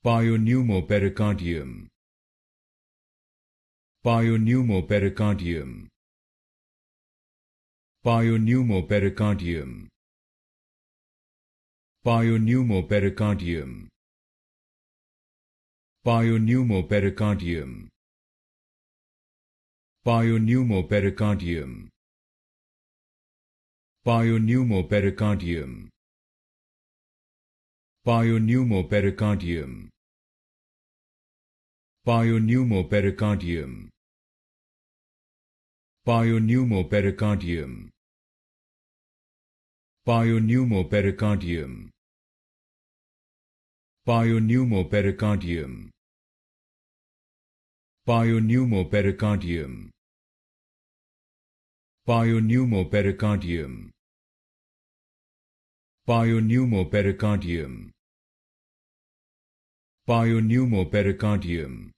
Pyopneumopericardium. Pyopneumopericardium. Pyopneumopericardium. Pyopneumopericardium. Pyopneumopericardium. Pyopneumopericardium. Pyopneumopericardium. Pyopneumopericardium. Pyopneumopericardium. Pyopneumopericardium. Pyopneumopericardium. Pyopneumopericardium. Pyopneumopericardium. Pyopneumopericardium. Pyopneumopericardium. Pyopneumopericardium.